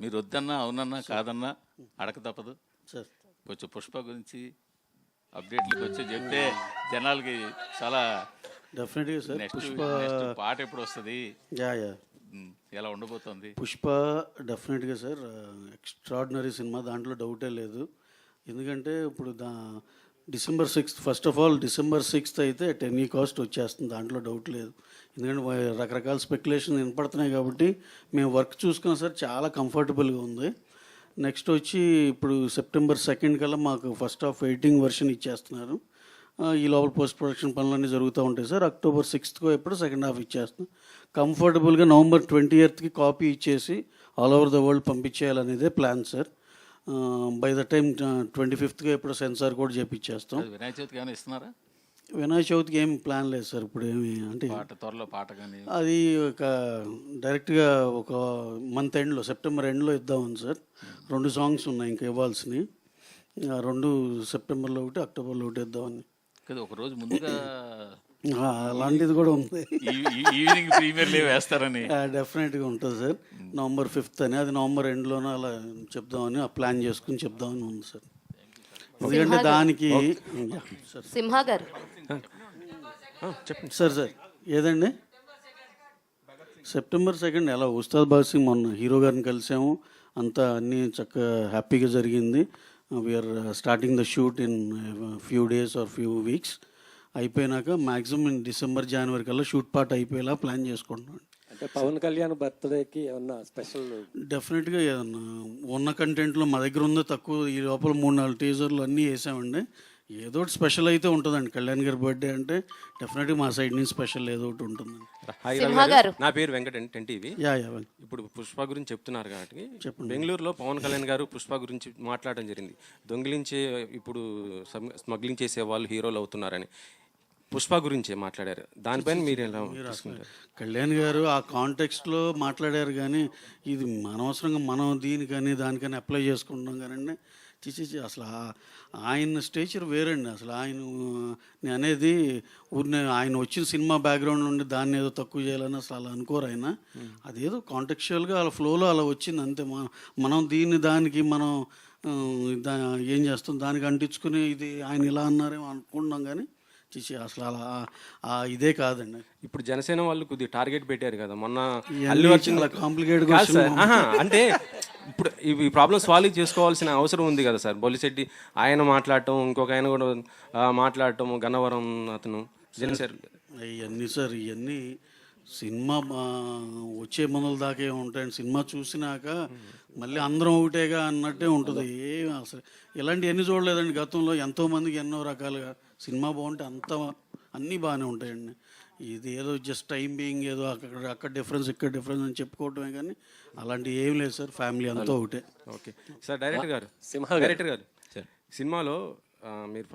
మీరు వద్దన్నా అవునన్నా కాదన్నా అడక తప్పదు సార్. కొంచెం పుష్ప గురించి అప్డేట్లకు వచ్చి చెప్తే జనాలకి చాలా డెఫినెట్గా సార్. నెక్స్ట్ పాట ఎప్పుడు వస్తుంది, యా యా ఎలా ఉండబోతుంది? పుష్ప డెఫినెట్గా సార్ ఎక్స్ట్రాడినరీ సినిమా, దాంట్లో డౌటే లేదు. ఎందుకంటే ఇప్పుడు December 6th, first of all December 6th అయితే at any కాస్ట్ వచ్చేస్తుంది, దాంట్లో డౌట్ లేదు. ఎందుకంటే రకరకాల స్పెక్యులేషన్ వినపడుతున్నాయి కాబట్టి మేము వర్క్ చూసుకున్నాం సార్, చాలా కంఫర్టబుల్గా ఉంది. నెక్స్ట్ వచ్చి ఇప్పుడు September 2nd కల్లా మాకు ఫస్ట్ హాఫ్ ఎడిటింగ్ వర్షన్ ఇచ్చేస్తున్నారు. ఈ లోపల పోస్ట్ ప్రొడక్షన్ పనులన్నీ జరుగుతూ ఉంటాయి సార్. October 6th ఎప్పుడు సెకండ్ హాఫ్ ఇచ్చేస్తున్నాం. కంఫర్టబుల్గా November 20th కాపీ ఇచ్చేసి ఆల్ ఓవర్ ద వరల్డ్ పంపించేయాలనేదే plan sir. By the time 25th ఎప్పుడు సెన్సార్ కూడా చేపించేస్తాం. వినాయక చవితికి ఏమైనా ఇస్తున్నారా? వినాయక చవితికి ఏం ప్లాన్ లేదు సార్ ఇప్పుడు. ఏమి అంటే త్వరలో పాట కానీ అది ఒక డైరెక్ట్గా ఒక మంత్ ఎండ్లో, సెప్టెంబర్ ఎండ్లో ఇద్దామని సార్. 2 సాంగ్స్ ఉన్నాయి ఇంకా ఇవ్వాల్సినవి. 2 సెప్టెంబర్లో ఒకటి, అక్టోబర్లో ఒకటి ఇద్దామని. కదా ఒక రోజు ముందుగా అలాంటిది కూడా ఉంది. ఈవినింగ్ ప్రీమియర్లే వేస్తారని డెఫినెట్గా ఉంటుంది సార్. November 5th అని, అది నవంబర్ ఎండ్లోనే అలా చెప్దామని ప్లాన్ చేసుకుని చెప్దామని ఉంది సార్. ఎందుకంటే దానికి సింహా గారు చెప్పండి సార్. ఏదండి September 2nd ఎలా ఉస్తాద్ భగత్ సింగ్ మొన్న హీరో గారిని కలిసాము, అంతా అన్నీ చక్కగా హ్యాపీగా జరిగింది. We're starting the shoot in few days or few weeks. అయిపోయినాక మ్యాక్సిమం December, January కల్లా షూట్ పార్ట్ అయిపోయేలా ప్లాన్ చేసుకుంటున్నాను. అంటే పవన్ కళ్యాణ్ బర్త్డేకి ఏమన్నా స్పెషల్? డెఫినెట్గా ఏదన్నా ఉన్న కంటెంట్లో మా దగ్గర ఉందో తక్కువ, ఈ లోపల 3-4 టీజర్లు అన్నీ వేసామండి. ఏదో ఒకటి స్పెషల్ అయితే ఉంటుందండి. కళ్యాణ్ గారి బర్త్డే అంటే డెఫినెట్గా మా సైడ్ నుంచి స్పెషల్ ఏదో ఒకటి ఉంటుంది. నా పేరు వెంకట టీవీ. యా ఇప్పుడు పుష్ప గురించి చెప్తున్నారు కాబట్టి, బెంగళూరులో పవన్ కళ్యాణ్ గారు పుష్ప గురించి మాట్లాడడం జరిగింది. దొంగిలించే ఇప్పుడు స్మగ్లింగ్ చేసే వాళ్ళు హీరోలు అవుతున్నారని పుష్ప గురించే మాట్లాడారు. దానిపైన మీరు ఎలా తీసుకుంటారు? కళ్యాణ్ గారు ఆ కాంటెక్స్ట్లో మాట్లాడారు, కానీ ఇది అనవసరంగా మనం దీనికని దానికని అప్లై చేసుకుంటున్నాం కానీ అసలు ఆయన స్టేచర్ వేరండి. అసలు నేను అనేది ఊరిని ఆయన వచ్చిన సినిమా బ్యాక్గ్రౌండ్ నుండి దాన్ని ఏదో తక్కువ చేయాలని అసలు అలా అనుకోరు ఆయన. అదేదో కాంటెక్చువల్గా అలా ఫ్లోలో అలా వచ్చింది అంతే. మనం దానికి మనం ఏం చేస్తాం, దానికి అంటించుకుని ఇది ఆయన ఇలా అన్నారేమో అనుకుంటున్నాం, కానీ అసలు అలా ఇదే కాదండి. ఇప్పుడు జనసేన వాళ్ళు కొద్దిగా టార్గెట్ పెట్టారు కదా మొన్న. కాంప్లికేటెడ్ అంటే ఇప్పుడు ఈ ప్రాబ్లమ్ సాల్వ్ చేసుకోవాల్సిన అవసరం ఉంది కదా సార్. బొలిశెట్టి ఆయన మాట్లాడటం, ఇంకొక ఆయన కూడా మాట్లాడటం, గన్నవరం అతను జనసేన. ఇవన్నీ సార్, ఇవన్నీ సినిమా వచ్చే మొదల దాకే ఉంటాయండి. సినిమా చూసినాక మళ్ళీ అందరం ఒకటేగా అన్నట్టే ఉంటుంది. అసలు ఇలాంటివన్నీ చూడలేదండి గతంలో. ఎంతోమందికి ఎన్నో రకాలుగా సినిమా బాగుంటే అన్నీ బాగానే ఉంటాయండి. ఇది ఏదో జస్ట్ టైం బీయింగ్ ఏదో అక్కడ డిఫరెన్స్ ఇక్కడ డిఫరెన్స్ అని చెప్పుకోవటమే, కానీ అలాంటివి ఏం లేదు సార్. ఫ్యామిలీ అంతా ఒకటే. Okay sir. డైరెక్టర్ గారు సినిమాలో మీరు